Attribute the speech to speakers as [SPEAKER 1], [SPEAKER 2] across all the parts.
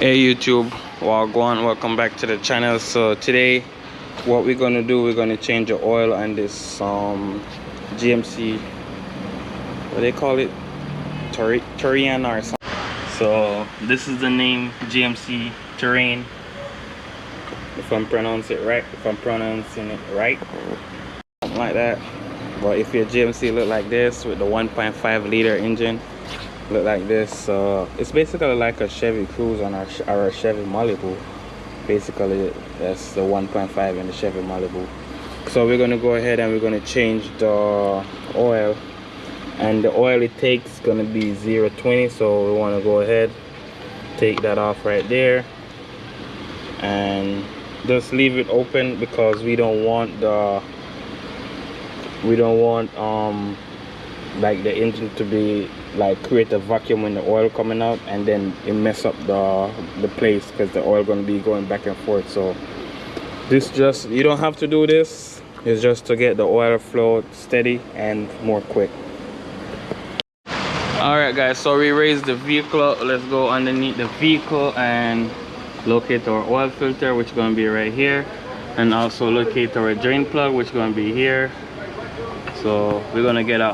[SPEAKER 1] Hey YouTube, Wagwan, welcome back to the channel. So today what we're gonna do, we're gonna change the oil on this GMC, what they call it, Terrain or something. So this is the name, GMC Terrain, if I'm pronouncing it right, something like that. But if your GMC look like this with the 1.5 liter engine, look like this, so it's basically like a Chevy Cruze on our Chevy Malibu. Basically that's the 1.5 in the Chevy Malibu. So we're going to go ahead and we're going to change the oil, and the oil it takes is going to be 0.20. so we want to go ahead, take that off right there, and just leave it open because we don't want like the engine to be like create a vacuum when the oil coming out, and then it mess up the place because the oil going to be going back and forth. So this just, you don't have to do this, it's just to get the oil flow steady and more quick. All right guys, so we raised the vehicle up. Let's go underneath the vehicle and locate our oil filter, which is going to be right here, and also locate our drain plug, which is going to be here. So we're gonna get a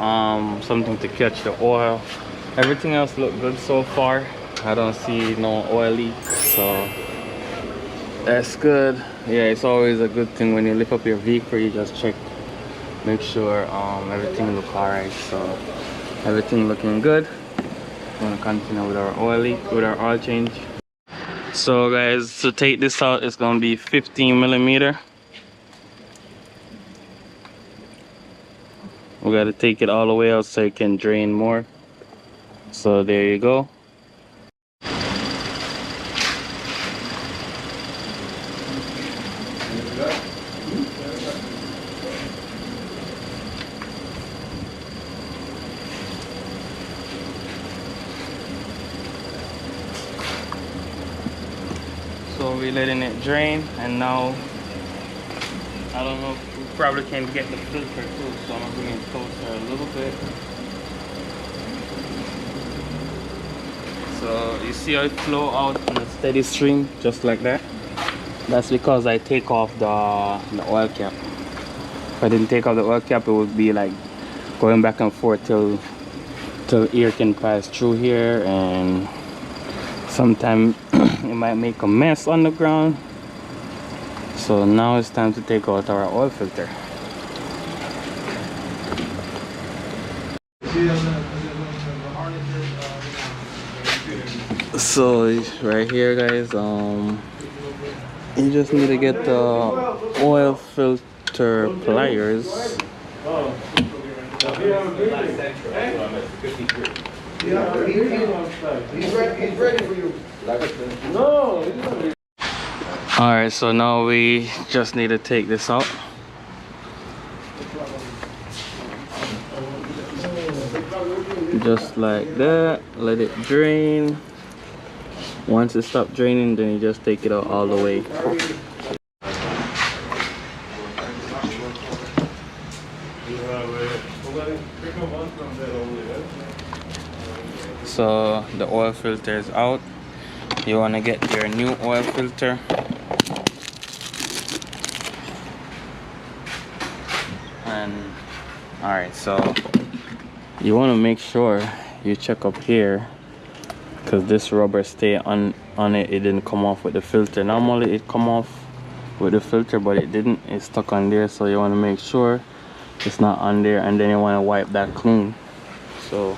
[SPEAKER 1] something to catch the oil. Everything else look good so far. I don't see no oil leak, so that's good. Yeah, it's always a good thing when you lift up your vehicle, you just check, make sure everything look alright. So everything looking good. We're gonna continue with our oil change. So guys, to take this out, it's gonna be 15 millimeter. We got to take it all the way out so it can drain more. So there you go. So we're letting it drain, and now I don't know, we probably can get the filter too, so I'm gonna bring it closer a little bit. So you see how it flow out in a steady stream, just like that. That's because I take off the oil cap. If I didn't take off the oil cap, it would be like going back and forth till air can pass through here, and sometimes it might make a mess on the ground. So now it's time to take out our oil filter. So right here guys, you just need to get the oil filter pliers. He's ready for you. No. Alright, so now we just need to take this out. Just like that, let it drain. Once it stops draining, then you just take it out all the way. So the oil filter is out. You want to get your new oil filter. And alright, so you want to make sure you check up here, because this rubber stay on it. It didn't come off with the filter. Normally it come off with the filter, but it didn't. It's stuck on there, so you want to make sure it's not on there, and then you want to wipe that clean. So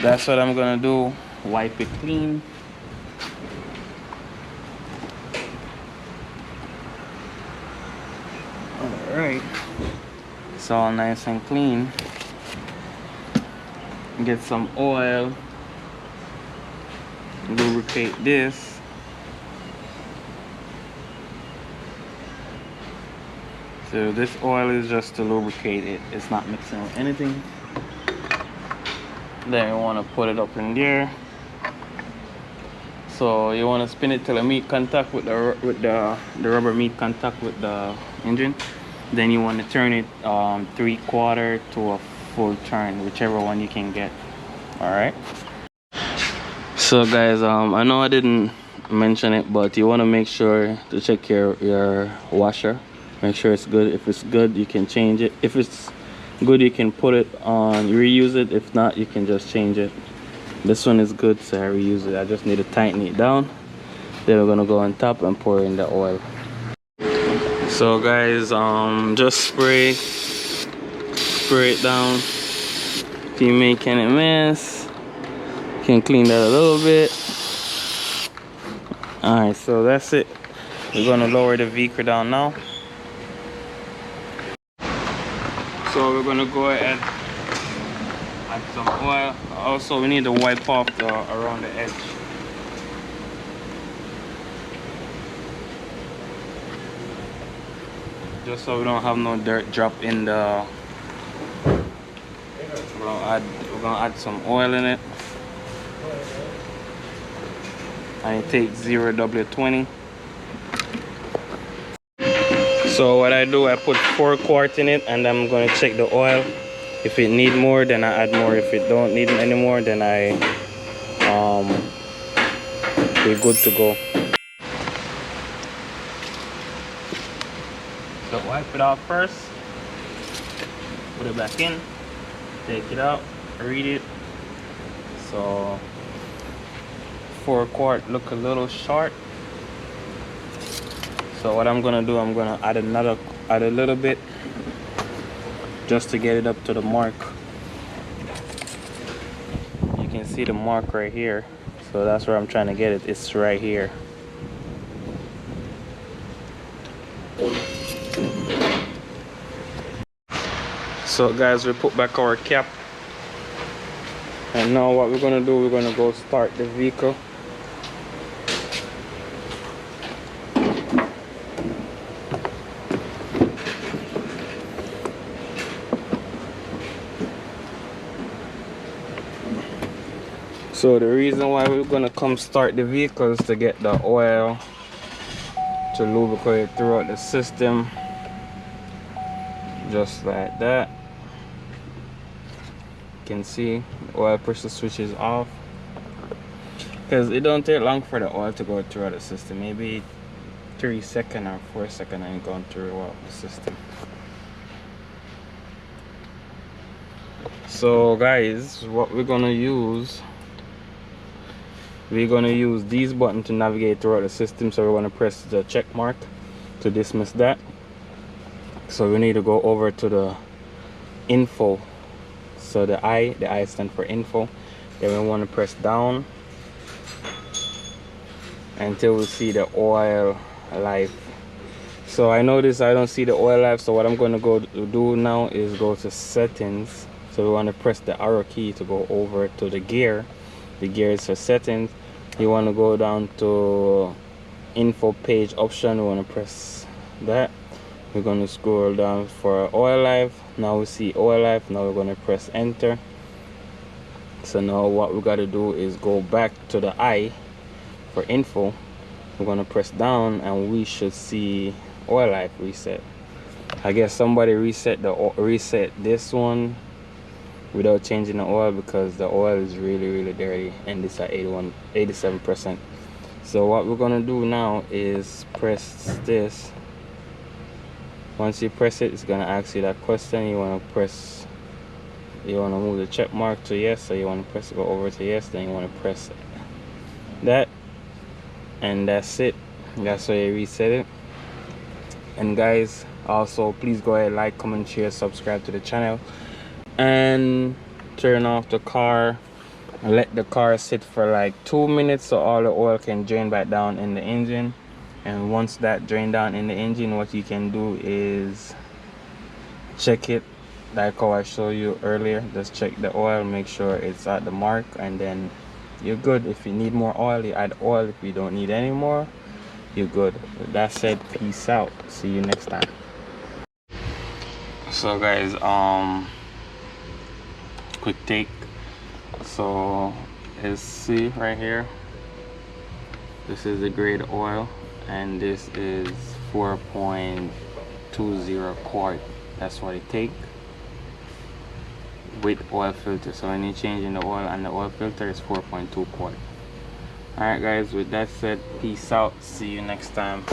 [SPEAKER 1] that's what I'm gonna do, wipe it clean. Alright, it's all nice and clean. Get some oil, lubricate this. So this oil is just to lubricate it, it's not mixing with anything. Then you want to put it up in there. So you want to spin it till it meet contact with the rubber meet contact with the engine. Then you want to turn it 3/4 to a full turn, whichever one you can get. All right. So guys, I know I didn't mention it, but you want to make sure to check your washer, make sure it's good. If it's good, you can change it. If it's good, you can put it on, reuse it. If not, you can just change it. This one is good, so I reuse it. I just need to tighten it down. Then we're gonna go on top and pour in the oil. So guys, just spray it down. If you make any mess, you can clean that a little bit. Alright, so that's it. We're gonna lower the vehicle down now. So we're gonna go ahead, add some oil. Also, we need to wipe off around the edge. Just so we don't have no dirt drop in the. We're gonna add some oil in it. And it takes 0W20. So what I do, I put 4 quarts in it, and I'm gonna check the oil. If it need more, then I add more. If it don't need any more, then we're good to go. So wipe it off first. Put it back in. Take it out. Read it. So 4 quart look a little short. So what I'm gonna do, I'm gonna add a little bit, just to get it up to the mark. You can see the mark right here, so that's where I'm trying to get it. It's right here. So guys, we put back our cap, and now what we're gonna do, we're gonna go start the vehicle. So the reason why we're gonna come start the vehicle is to get the oil to lubricate throughout the system, just like that. You can see the oil pressure switch is off, because it don't take long for the oil to go throughout the system. Maybe 3 seconds or 4 seconds and going throughout the system. So guys, what we're gonna use, we're going to use these buttons to navigate throughout the system. So we're going to press the check mark to dismiss that. So we need to go over to the info. So the I stands for info. Then we want to press down until we see the oil life. So I notice I don't see the oil life. So what I'm going to go do now is go to settings. So we want to press the arrow key to go over to the gear. The gear is for settings. You want to go down to info page option. We want to press that. We're going to scroll down for oil life. Now we see oil life. Now we're going to press enter. So now what we got to do is go back to the I for info. We're going to press down and we should see oil life reset. I guess somebody reset this one without changing the oil, because the oil is really dirty and it's at 87%. So what we're gonna do now is press this. Once you press it, it's gonna ask you that question. You wanna move the check mark to yes, so you wanna go over to yes, then you wanna press that, and that's it. That's how you reset it. And guys, also please go ahead, like, comment, share, subscribe to the channel, and turn off the car and let the car sit for like 2 minutes so all the oil can drain back down in the engine. And once that drain down in the engine, what you can do is check it like how I showed you earlier. Just check the oil, make sure it's at the mark, and then you're good. If you need more oil, you add oil. If you don't need any more, you're good. With that said, peace out. See you next time. So guys, quick take. So let's see right here, this is the grade oil, and this is 4.20 quart. That's what it take with oil filter. So when you change in the oil and the oil filter is 4.2 quart. Alright guys, with that said, peace out, see you next time.